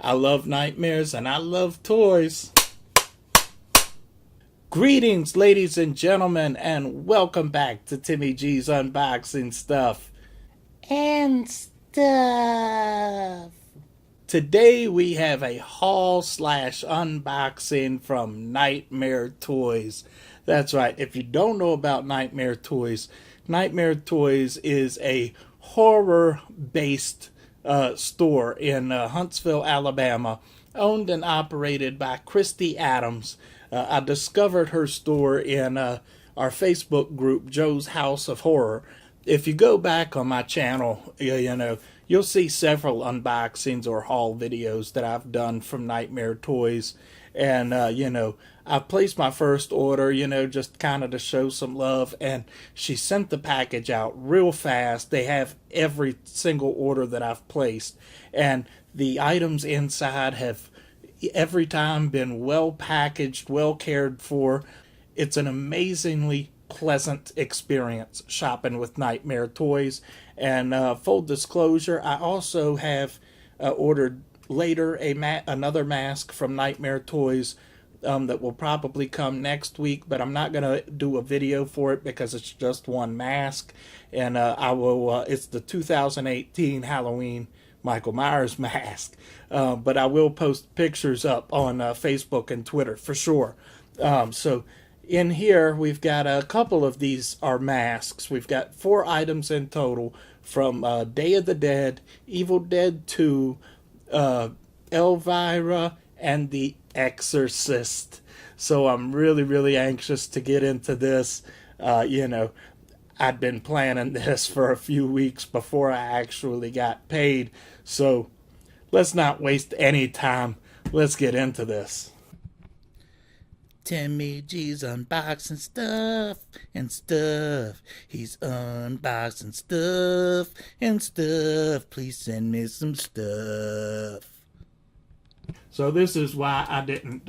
I love nightmares and I love toys. Greetings, ladies and gentlemen, and welcome back to Timmy G's Unboxing Stuff and Stuff. Today we have a haul slash unboxing from Nightmare Toys. That's right, if you don't know about Nightmare Toys is a horror-based store in Huntsville, Alabama, owned and operated by Christy Adams. I discovered her store in our Facebook group, Joe's House of Horror. If you go back on my channel, you'll see several unboxings or haul videos that I've done from Nightmare Toys. And, I placed my first order, just kind of to show some love. And she sent the package out real fast. They have every single order that I've placed. And the items inside have every time been well packaged, well cared for. It's an amazingly pleasant experience shopping with Nightmare Toys. And full disclosure, I also have ordered later another mask from Nightmare Toys that will probably come next week, but I'm not going to do a video for it because it's just one mask. And it's the 2018 Halloween Michael Myers mask. But I will post pictures up on Facebook and Twitter for sure. So in here, we've got a couple of these are masks. We've got 4 items in total from Day of the Dead, Evil Dead 2, Elvira, and the Exorcist. So I'm really, really anxious to get into this. I'd been planning this for a few weeks before I actually got paid. So let's not waste any time. Let's get into this. Timmy G's unboxing stuff and stuff. He's unboxing stuff and stuff. Please send me some stuff. So this is why I didn't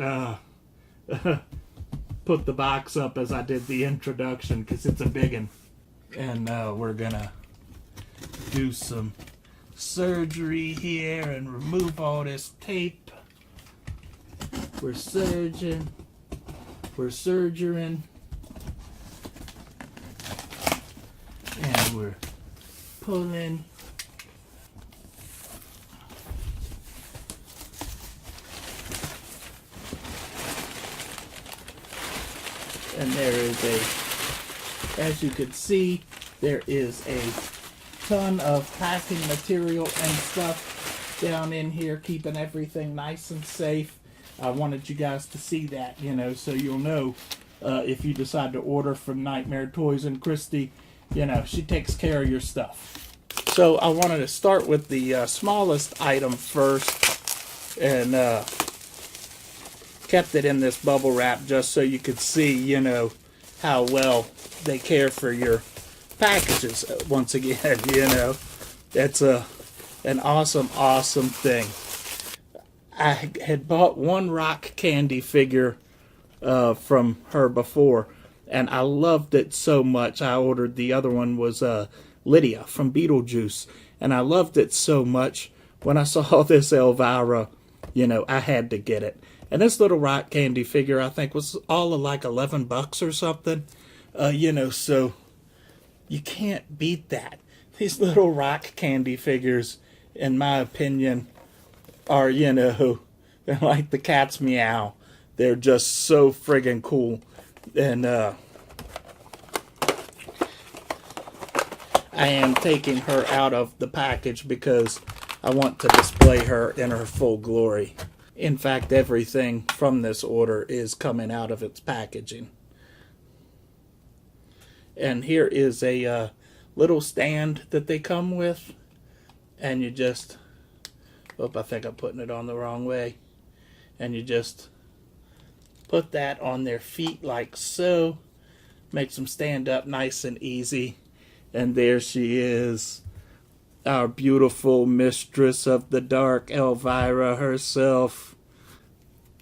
put the box up as I did the introduction, because it's a big one. And we're gonna do some surgery here and remove all this tape. We're surgerying. And we're pulling. And there is as you can see, there is a ton of packing material and stuff down in here, keeping everything nice and safe. I wanted you guys to see that, so you'll know if you decide to order from Nightmare Toys. And Christy, she takes care of your stuff. So I wanted to start with the smallest item first, and kept it in this bubble wrap just so you could see, how well they care for your packages. Once again, that's an awesome thing. I had bought one rock candy figure from her before, and I loved it so much. I ordered the other one was Lydia from Beetlejuice, and I loved it so much. When I saw this Elvira, I had to get it. And this little rock candy figure, I think, was all of like $11 or something. So you can't beat that. These little rock candy figures, in my opinion, are, they're like the cat's meow. They're just so friggin' cool. And I am taking her out of the package because I want to display her in her full glory. In fact, everything from this order is coming out of its packaging. And here is a little stand that they come with. And you just... I think I'm putting it on the wrong way. And you just put that on their feet like so. Makes them stand up nice and easy. And there she is. Our beautiful mistress of the dark, Elvira herself.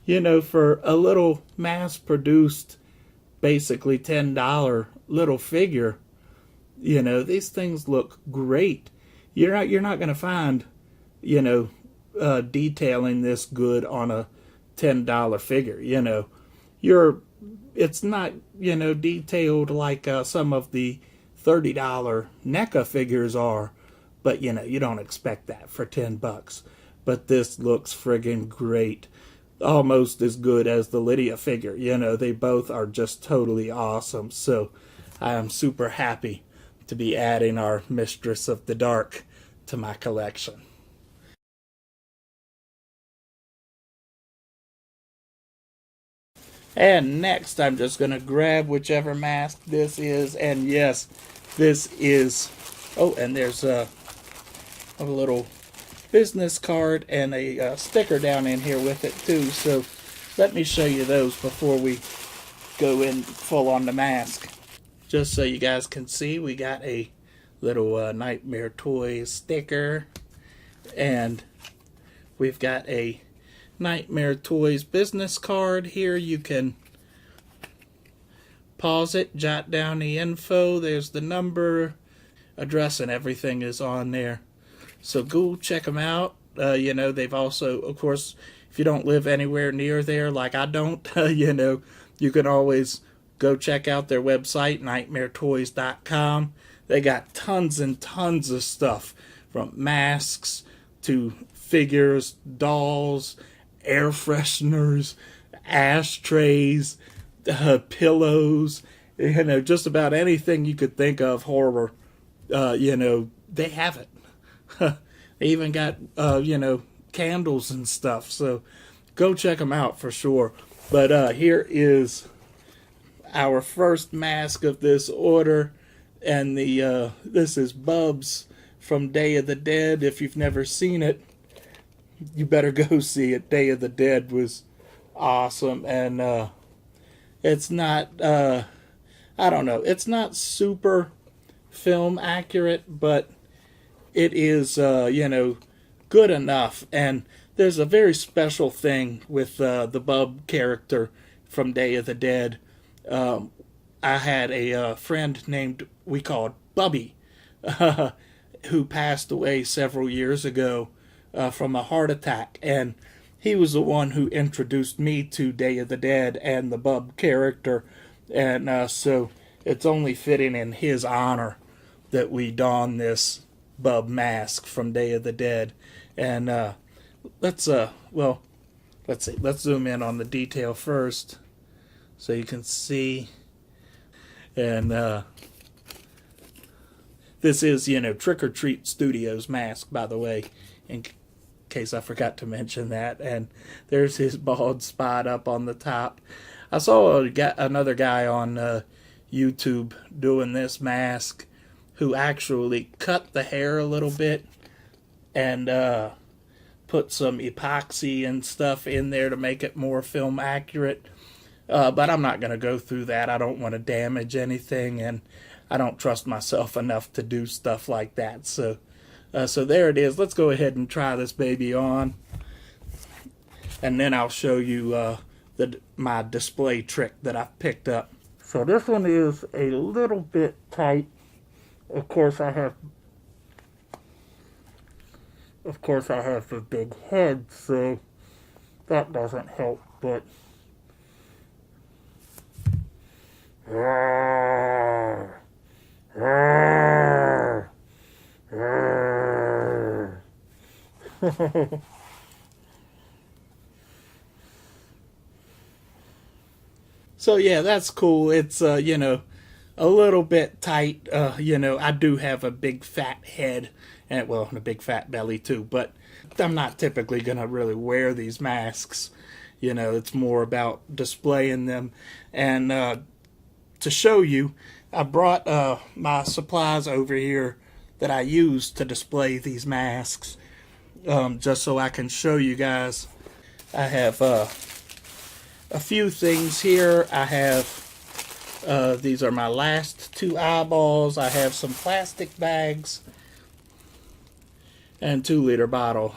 For a little mass-produced, basically $10 little figure, these things look great. You're not going to find, detailing this good on a $10 figure. You know, it's not, you know, detailed like some of the $30 NECA figures are, but you know, you don't expect that for $10. But this looks friggin' great. Almost as good as the Lydia figure. You know, they both are just totally awesome. So I am super happy to be adding our Mistress of the Dark to my collection. And next, I'm just going to grab whichever mask this is. And yes, this is... Oh, and there's a little business card and a sticker down in here with it, too. So let me show you those before we go in full on the mask. Just so you guys can see, we got a little Nightmare Toys sticker. And we've got a Nightmare Toys business card here. You can pause it, jot down the info. There's the number, address, and everything is on there. So go check them out. You know, they've also, of course, if you don't live anywhere near there like I don't, you know, you can always go check out their website, nightmaretoys.com. They got tons and tons of stuff, from masks to figures, dolls, air fresheners, ashtrays, pillows, you know, just about anything you could think of horror, you know, they have it. They even got, you know, candles and stuff. So go check them out for sure. But here is our first mask of this order. And this is Bubs from Day of the Dead. If you've never seen it, you better go see it. Day of the Dead was awesome. And it's not, I don't know, it's not super film accurate, but it is, you know, good enough. And there's a very special thing with the Bub character from Day of the Dead. I had a friend named, we called Bubby, who passed away several years ago from a heart attack. And he was the one who introduced me to Day of the Dead and the Bub character. And so it's only fitting in his honor that we don this Bub mask from Day of the Dead. And let's see. Let's zoom in on the detail first so you can see. And this is, you know, Trick or Treat Studios mask, by the way, in case I forgot to mention that. And there's his bald spot up on the top. I saw another guy on YouTube doing this mask who actually cut the hair a little bit and put some epoxy and stuff in there to make it more film accurate. But I'm not going to go through that. I don't want to damage anything, and I don't trust myself enough to do stuff like that. So there it is. Let's go ahead and try this baby on, and then I'll show you my display trick that I've picked up. So this one is a little bit tight. Of course, I have the big head, so that doesn't help, but so yeah, that's cool. It's you know, a little bit tight. You know, I do have a big fat head, and well, a big fat belly too, but I'm not typically gonna really wear these masks. You know, it's more about displaying them. And to show you, I brought my supplies over here that I use to display these masks, just so I can show you guys. I have a few things here. I have these are my last 2 eyeballs. I have some plastic bags and 2-liter bottle.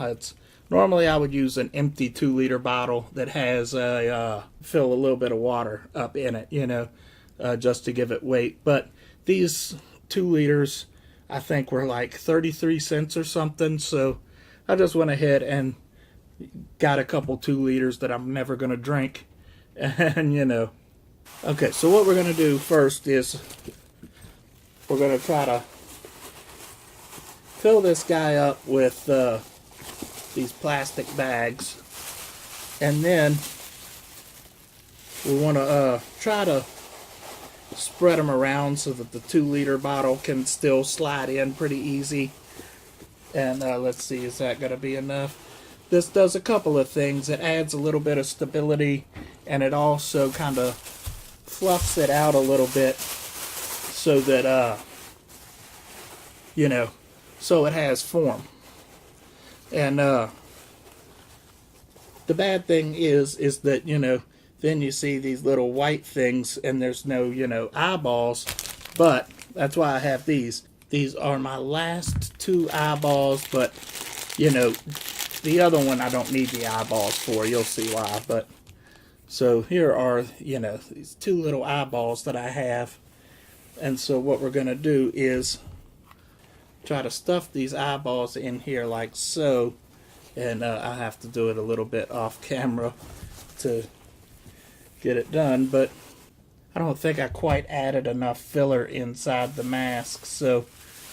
Normally I would use an empty 2-liter bottle that has fill a little bit of water up in it, you know, just to give it weight. But these 2 liters, I think, were like 33 cents or something. So I just went ahead and got a couple 2 liters that I'm never going to drink. And, you know. Okay, so what we're going to do first is we're going to try to fill this guy up with these plastic bags. And then we want to try to spread them around so that the 2-liter bottle can still slide in pretty easy. And let's see, is that going to be enough? This does a couple of things. It adds a little bit of stability, and it also kind of fluffs it out a little bit so that, you know, so it has form. And the bad thing is that, you know, then you see these little white things and there's no, you know, eyeballs. But that's why I have these. These are my last 2 eyeballs, but, you know, the other one I don't need the eyeballs for. You'll see why. But so here are, you know, these 2 little eyeballs that I have. And so what we're going to do is try to stuff these eyeballs in here like so. And I have to do it a little bit off camera to get it done, but I don't think I quite added enough filler inside the mask, so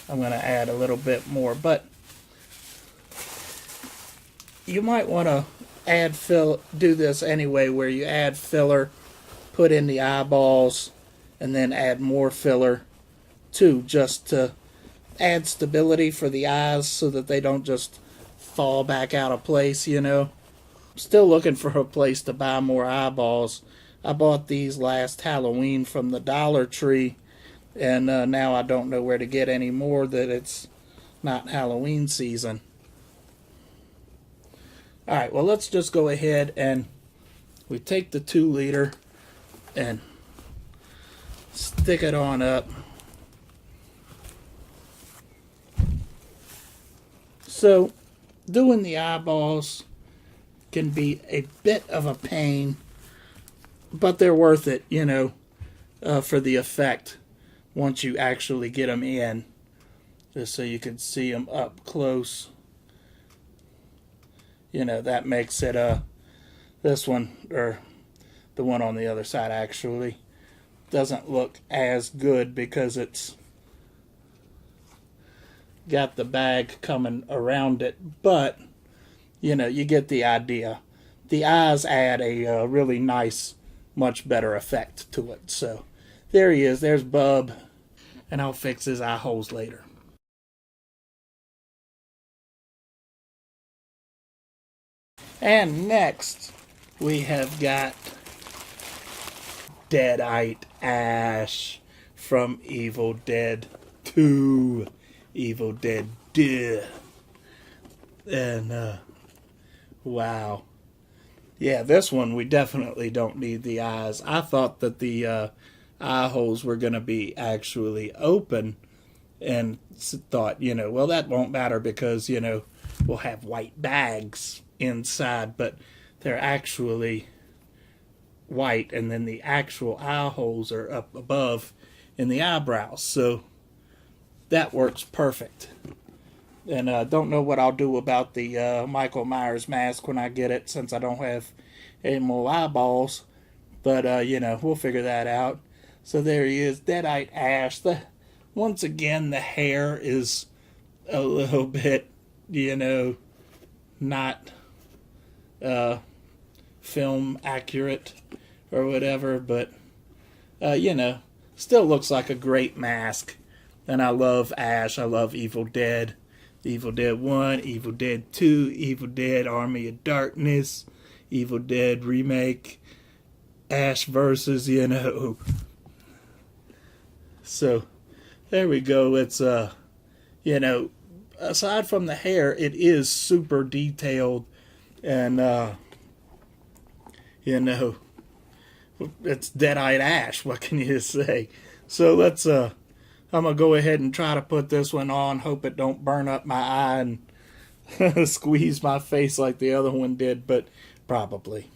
I'm going to add a little bit more. But you might want to do this anyway, where you add filler, put in the eyeballs, and then add more filler too, just to add stability for the eyes so that they don't just fall back out of place, you know. I'm still looking for a place to buy more eyeballs. I bought these last Halloween from the Dollar Tree, and now I don't know where to get any more that it's not Halloween season. Alright, well, let's just go ahead and we take the 2-liter and stick it on up. So, doing the eyeballs can be a bit of a pain, but they're worth it, you know, for the effect once you actually get them in. Just so you can see them up close. You know, that makes it, this one, or the one on the other side actually, doesn't look as good because it's got the bag coming around it, but you know, you get the idea. The eyes add a really nice, much better effect to it. So there he is. There's Bub, and I'll fix his eye holes later. And next we have got Deadite Ash from Evil Dead 2. Evil Dead 2. And wow. Yeah, this one we definitely don't need the eyes. I thought that the eye holes were going to be actually open, and thought, you know, well, that won't matter because, you know, we'll have white bags inside, but they're actually white, and then the actual eye holes are up above in the eyebrows, so that works perfect. And don't know what I'll do about the Michael Myers mask when I get it, since I don't have any more eyeballs, but you know, we'll figure that out. So there he is, Deadite Ash. Once again, the hair is a little bit, you know, not film accurate or whatever, but you know, still looks like a great mask. And I love Ash. I love Evil Dead. Evil Dead 1, Evil Dead 2, Evil Dead Army of Darkness, Evil Dead Remake, Ash versus, you know. So there we go. It's you know, aside from the hair, it is super detailed, and you know, it's Deadite Ash. What can you say? So let's I'm gonna go ahead and try to put this one on. Hope it don't burn up my eye and squeeze my face like the other one did, but probably.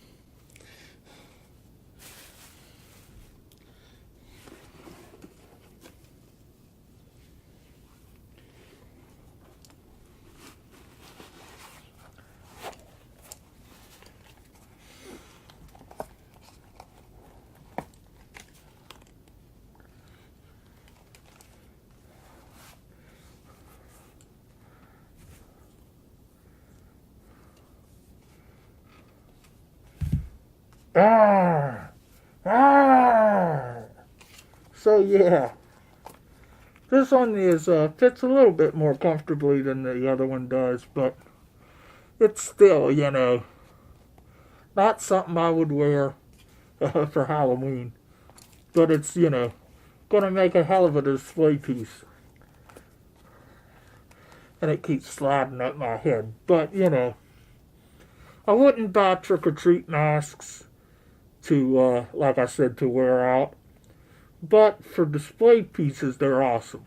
Ah, ah. So yeah, this one is fits a little bit more comfortably than the other one does, but it's still, not something I would wear for Halloween. But it's, gonna make a hell of a display piece. And it keeps sliding up my head. But, I wouldn't buy trick-or-treat masks to, like I said, to wear out. But for display pieces, they're awesome.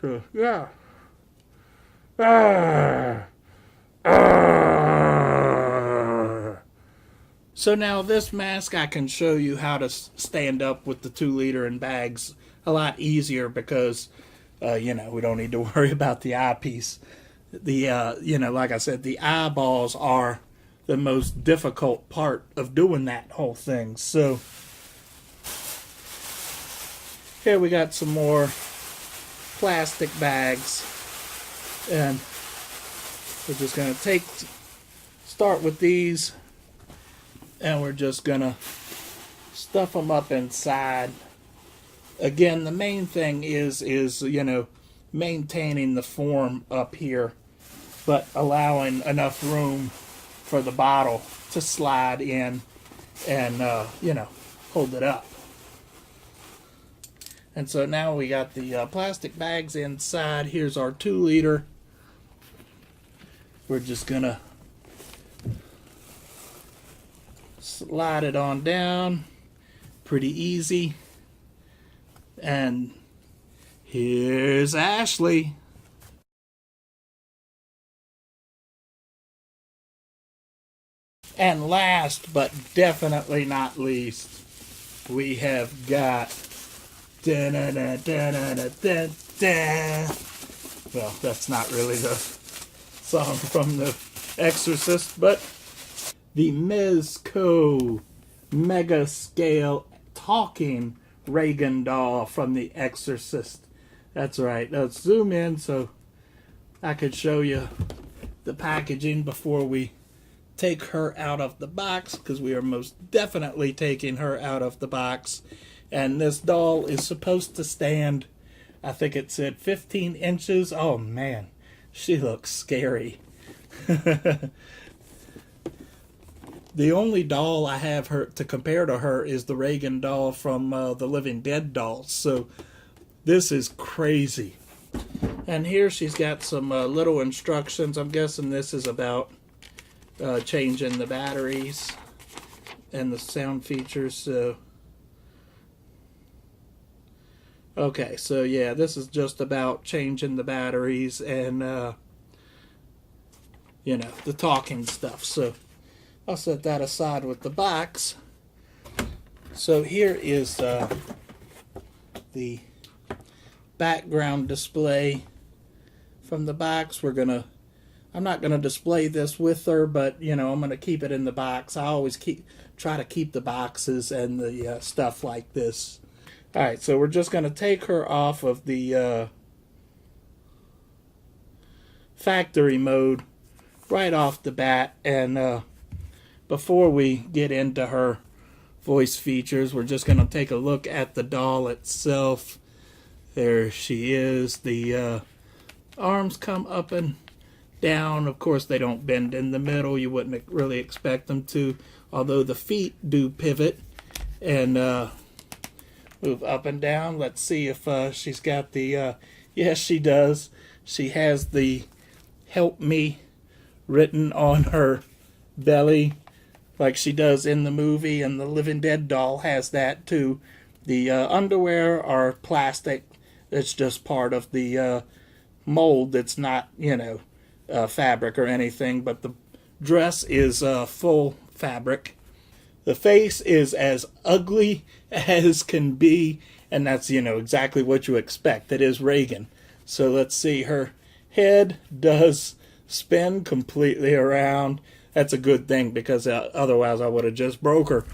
So, yeah. Ah! Ah! So now this mask, I can show you how to stand up with the 2-liter in bags a lot easier because, we don't need to worry about the eyepiece. The, like I said, the eyeballs are the most difficult part of doing that whole thing. So here we got some more plastic bags, and we're just going to start with these, and we're just going to stuff them up inside. Again, the main thing is maintaining the form up here, but allowing enough room for the bottle to slide in and, hold it up. And so now we got the plastic bags inside. Here's our 2-liter. We're just going to slide it on down. Pretty easy. And here's Ashley. And last but definitely not least, we have got well, that's not really the song from the Exorcist, but the Mezco Mega Scale Talking Reagan doll from the Exorcist. That's right. Let's zoom in so I could show you the packaging before we take her out of the box, because we are most definitely taking her out of the box. And this doll is supposed to stand, I think it said 15 inches. Oh man, she looks scary. The only doll I have her to compare to her is the Reagan doll from the Living Dead dolls. So this is crazy. And here she's got some little instructions. I'm guessing this is about changing the batteries and the sound features. So okay, so yeah, this is just about changing the batteries and the talking stuff. So I'll set that aside with the box. So here is the background display from the box. I'm not gonna display this with her, but I'm gonna keep it in the box. I always try to keep the boxes and the stuff like this. All right, so we're just gonna take her off of the factory mode right off the bat, and before we get into her voice features, we're just gonna take a look at the doll itself. There she is. The arms come up and down. Of course, they don't bend in the middle. You wouldn't really expect them to, although the feet do pivot and move up and down. Let's see if she's got the yes, she does. She has the "help me" written on her belly like she does in the movie, and the Living Dead doll has that too. The underwear are plastic. It's just part of the mold. It's not, fabric or anything, but the dress is full fabric. The face is as ugly as can be, and that's, exactly what you expect. It is Reagan. So let's see, her head does spin completely around. That's a good thing, because otherwise I would have just broke her.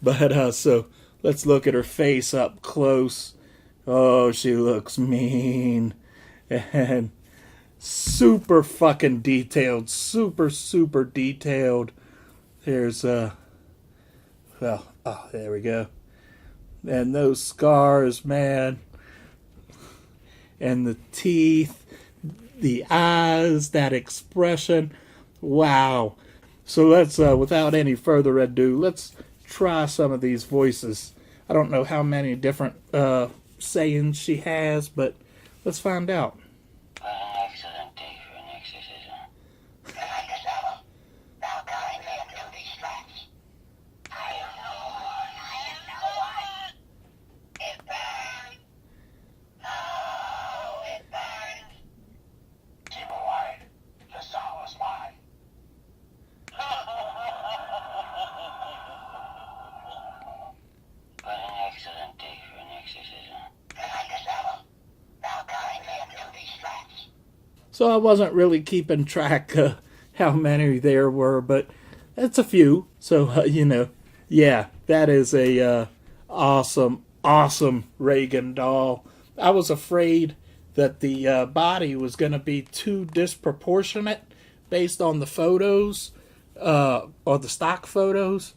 But so let's look at her face up close. Oh, she looks mean. And super fucking detailed. Super, super detailed. There's Well, oh, there we go. And those scars, man. And the teeth, the eyes, that expression. Wow. So let's, without any further ado, let's try some of these voices. I don't know how many different sayings she has, but let's find out. What an excellent day for an exorcism. Behind the saddle. Thou kindly undo these straps. I am no one. I am no one. It burns. Oh, it burns. Keep away. The soul is mine. What an excellent day for an exorcism. Behind the saddle. Thou kindly undo these straps. So I wasn't really keeping track how many there were, but it's a few. So, yeah, that is a awesome, awesome Reagan doll. I was afraid that the body was going to be too disproportionate based on the photos or the stock photos.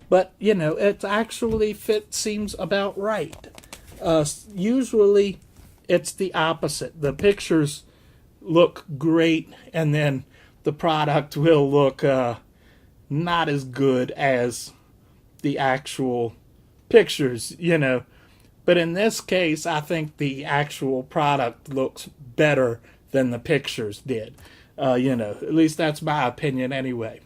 But, it actually seems about right. Usually it's the opposite. The pictures look great, and then the product will look not as good as the actual pictures, But in this case, I think the actual product looks better than the pictures did. At least that's my opinion anyway.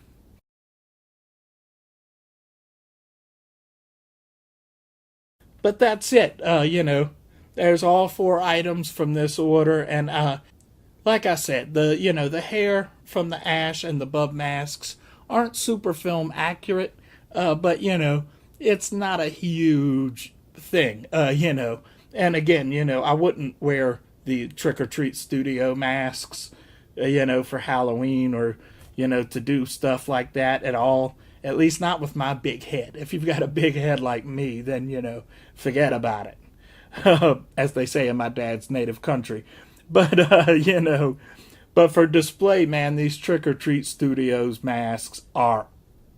But that's it. There's all 4 items from this order, and like I said, the hair from the ash and the bub masks aren't super film accurate, but it's not a huge thing, And again, I wouldn't wear the Trick or Treat Studio masks, for Halloween or to do stuff like that at all. At least not with my big head. If you've got a big head like me, then forget about it, as they say in my dad's native country. But, but for display, man, these Trick or Treat Studios masks are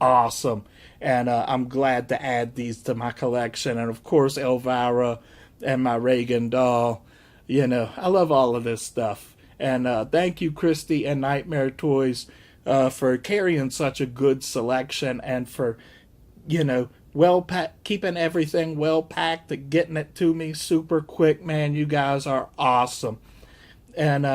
awesome. And I'm glad to add these to my collection. And of course, Elvira and my Reagan doll. I love all of this stuff. And thank you, Christy and Nightmare Toys, for carrying such a good selection and for, keeping everything well packed and getting it to me super quick, man. You guys are awesome. And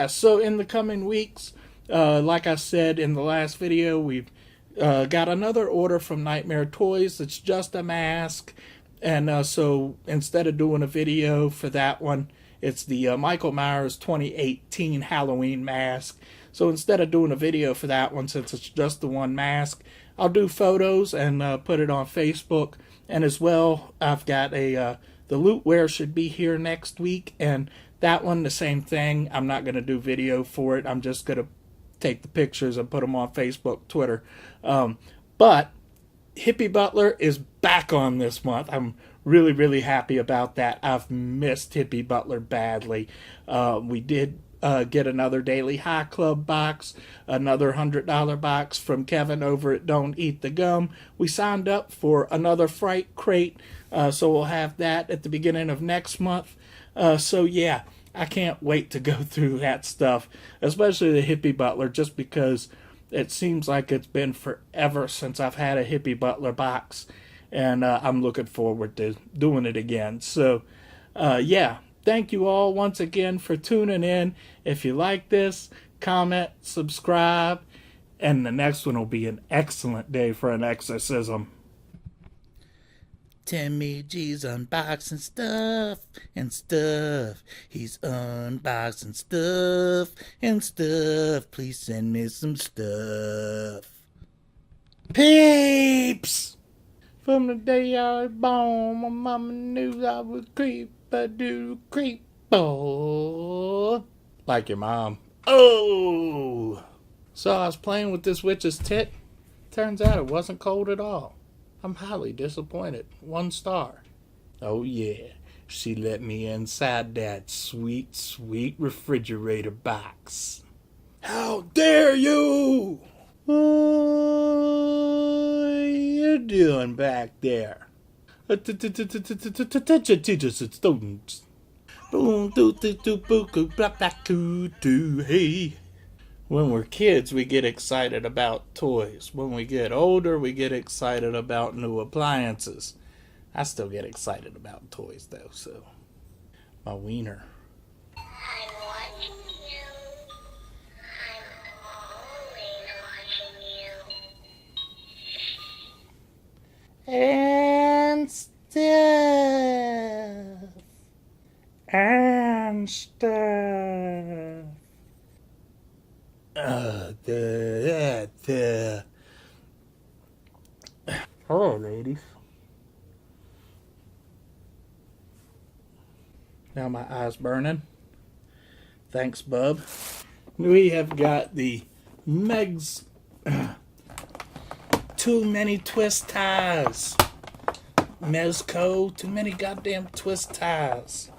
so in the coming weeks, like I said in the last video, we've got another order from Nightmare Toys. It's just a mask. And so instead of doing a video for that one, it's the Michael Myers 2018 Halloween mask. So instead of doing a video for that one, since it's just the one mask, I'll do photos and put it on Facebook. And as well, I've got the Lootware should be here next week. And that one, the same thing. I'm not going to do video for it. I'm just going to take the pictures and put them on Facebook, Twitter. But Hippie Butler is back on this month. I'm really, really happy about that. I've missed Hippie Butler badly. We did get another Daily High Club box, another $100 box from Kevin over at Don't Eat the Gum. We signed up for another Fright Crate, so we'll have that at the beginning of next month. So yeah, I can't wait to go through that stuff, especially the Hippie Butler, just because it seems like it's been forever since I've had a Hippie Butler box, and I'm looking forward to doing it again. So, yeah, thank you all once again for tuning in. If you like this, comment, subscribe, and the next one will be an excellent day for an exorcism. Timmy G's unboxing stuff and stuff. He's unboxing stuff and stuff. Please send me some stuff. Peeps! From the day I was born, my mama knew I was creep-a-doo-creep-o. Like your mom. Oh! So I was playing with this witch's tit. Turns out it wasn't cold at all. I'm highly disappointed. 1 star. Oh yeah, she let me inside that sweet, sweet refrigerator box. How dare you! You doing back there? Attention teachers and students. Boom, doo, doo, doo, boo, goo, blah, blah, doo, doo, hey. When we're kids, we get excited about toys. When we get older, we get excited about new appliances. I still get excited about toys, though, so. My wiener. I'm watching you. I'm always watching you. And stuff. And stuff. Hello, ladies. Now my eye's burning. Thanks, bub. We have got the Meg's too many twist ties. Mezco, too many goddamn twist ties.